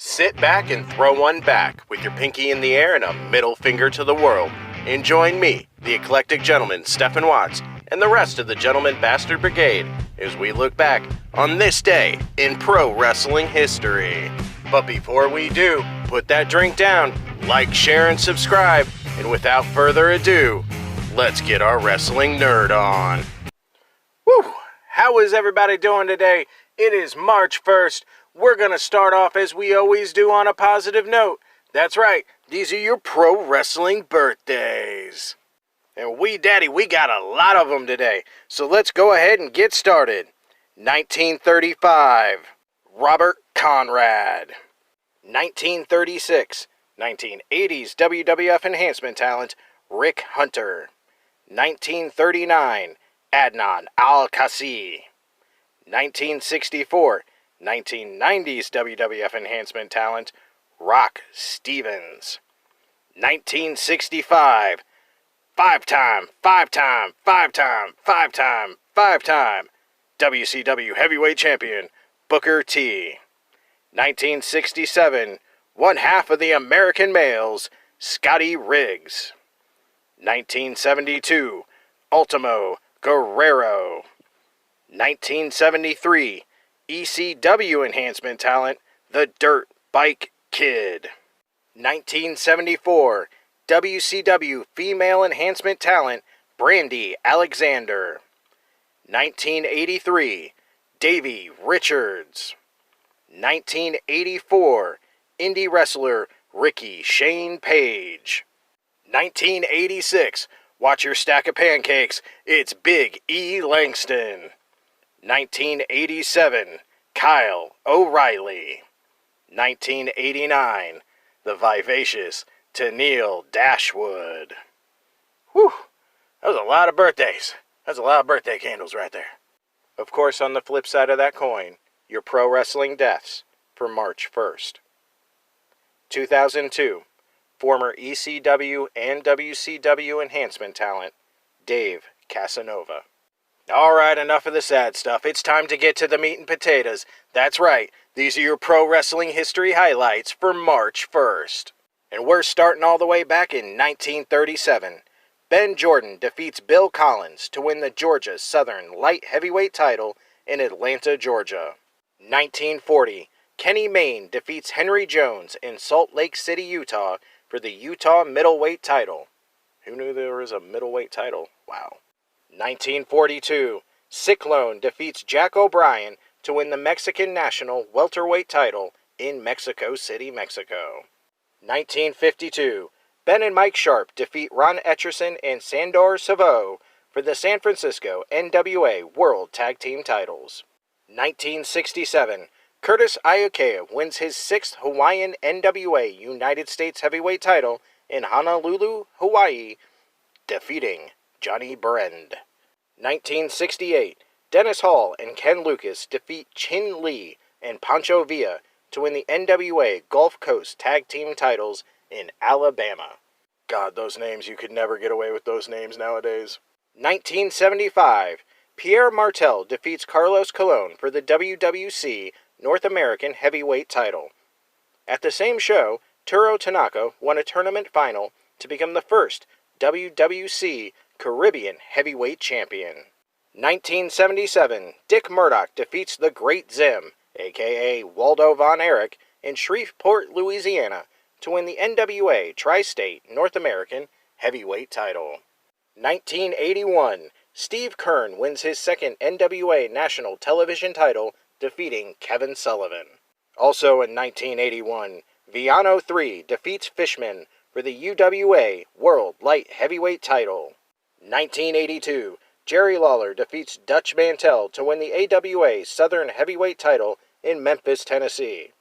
Sit back and throw one back with your pinky in the air and a middle finger to the world. And join me, the eclectic gentleman Stephen Watts, and the rest of the Gentleman Bastard Brigade as we look back on this day in pro wrestling history. But before we do, put that drink down, like, share, and subscribe, and without further ado, let's get our wrestling nerd on. Woo! How is everybody doing today? It is March 1st. We're going to start off as we always do on a positive note. That's right, these are your pro wrestling birthdays. And we got a lot of them today. So let's go ahead and get started. 1935, Robert Conrad. 1936, 1980s WWF enhancement talent, Rick Hunter. 1939, Adnan Al-Qassi. 1964, 1990s WWF enhancement talent, Rock Stevens. 1965, five-time WCW heavyweight champion, Booker T. 1967, one half of the American Males, Scotty Riggs. 1972, Ultimo Guerrero. 1973, ECW enhancement talent, The Dirt Bike Kid. 1974, WCW female enhancement talent, Brandi Alexander. 1983, Davey Richards. 1984, indie wrestler, Ricky Shane Page. 1986, watch your stack of pancakes, it's Big E. Langston. 1987, Kyle O'Reilly. 1989, the vivacious Tennille Dashwood. Whew, that was a lot of birthdays. That's a lot of birthday candles right there. Of course, on the flip side of that coin, your pro wrestling deaths for March 1st. 2002, former ECW and WCW enhancement talent, Dave Casanova. Alright, enough of the sad stuff. It's time to get to the meat and potatoes. That's right, these are your pro wrestling history highlights for March 1st. And we're starting all the way back in 1937. Ben Jordan defeats Bill Collins to win the Georgia Southern Light Heavyweight title in Atlanta, Georgia. 1940, Kenny Mayne defeats Henry Jones in Salt Lake City, Utah for the Utah Middleweight title. Who knew there was a middleweight title? Wow. 1942, Cyclone defeats Jack O'Brien to win the Mexican National Welterweight title in Mexico City, Mexico. 1952, Ben and Mike Sharp defeat Ron Etcherson and Sandor Savo for the San Francisco NWA World Tag Team titles. 1967, Curtis Iaukea wins his 6th Hawaiian NWA United States Heavyweight title in Honolulu, Hawaii, defeating Johnny Brend. 1968, Dennis Hall and Ken Lucas defeat Chin Lee and Pancho Villa to win the NWA Gulf Coast Tag Team titles in Alabama. God, those names, you could never get away with those names nowadays. 1975, Pierre Martel defeats Carlos Colon for the WWC North American Heavyweight title. At the same show, Turo Tanaka won a tournament final to become the first WWC Caribbean Heavyweight Champion. 1977, Dick Murdoch defeats the Great Zim, a.k.a. Waldo Von Erich, in Shreveport, Louisiana, to win the NWA Tri-State North American Heavyweight title. 1981, Steve Keirn wins his 2nd NWA National Television title, defeating Kevin Sullivan. Also in 1981, Viano 3 defeats Fishman for the UWA World Light Heavyweight title. 1982, Jerry Lawler defeats Dutch Mantel to win the AWA Southern Heavyweight title in Memphis, Tennessee.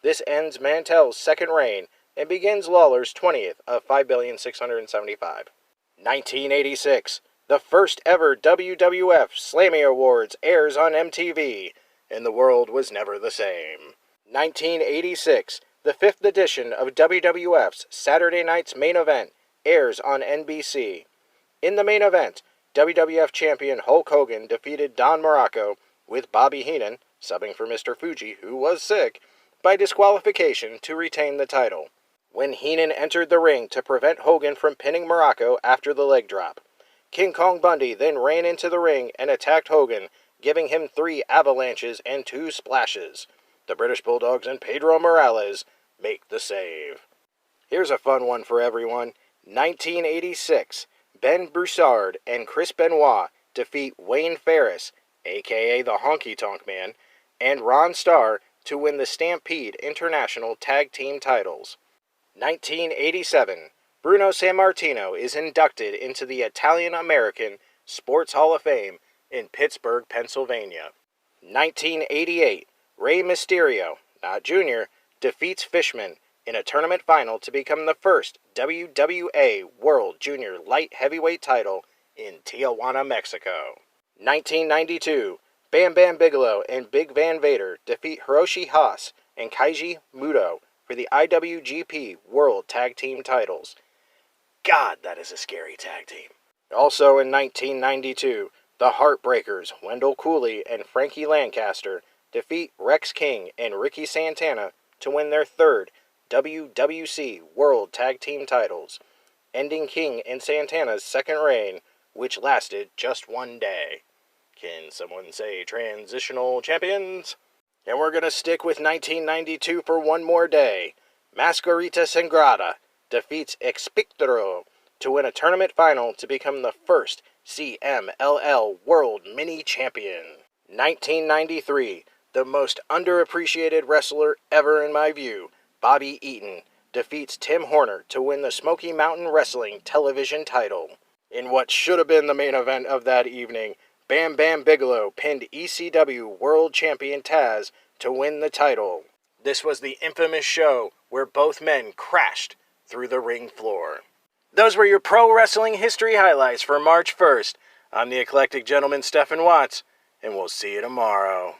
This ends Mantel's 2nd reign and begins Lawler's 20th of 5,675. 1986, the first ever WWF Slammy Awards airs on MTV, and the world was never the same. 1986, the 5th edition of WWF's Saturday Night's Main Event airs on NBC. In the main event, WWF champion Hulk Hogan defeated Don Muraco, with Bobby Heenan, subbing for Mr. Fuji, who was sick, by disqualification to retain the title. When Heenan entered the ring to prevent Hogan from pinning Morocco after the leg drop, King Kong Bundy then ran into the ring and attacked Hogan, giving him 3 avalanches and 2 splashes. The British Bulldogs and Pedro Morales make the save. Here's a fun one for everyone. 1986, Ben Broussard and Chris Benoit defeat Wayne Ferris, aka the Honky Tonk Man, and Ron Starr to win the Stampede International Tag Team titles. 1987, Bruno Sammartino is inducted into the Italian-American Sports Hall of Fame in Pittsburgh, Pennsylvania. 1988, Rey Mysterio, not Jr., defeats Fishman in a tournament final to become the first WWA World Junior Light Heavyweight title in Tijuana, Mexico. 1992, Bam Bam Bigelow and Big Van Vader defeat Hiroshi Haas and Keiji Muto for the IWGP World Tag Team titles. God, that is a scary tag team. Also in 1992, the Heartbreakers, Wendell Cooley and Frankie Lancaster, defeat Rex King and Ricky Santana to win their 3rd WWC World Tag Team titles, ending King and Santana's 2nd reign, which lasted just 1 day. Can someone say transitional champions? And we're going to stick with 1992 for one more day. Mascarita Sagrada defeats Expictoro to win a tournament final to become the first CMLL World Mini Champion. 1993, the most underappreciated wrestler ever in my view, Bobby Eaton, defeats Tim Horner to win the Smoky Mountain Wrestling television title. In what should have been the main event of that evening, Bam Bam Bigelow pinned ECW World Champion Taz to win the title. This was the infamous show where both men crashed through the ring floor. Those were your pro wrestling history highlights for March 1st. I'm the Eclectic Gentleman Stephen Watts, and we'll see you tomorrow.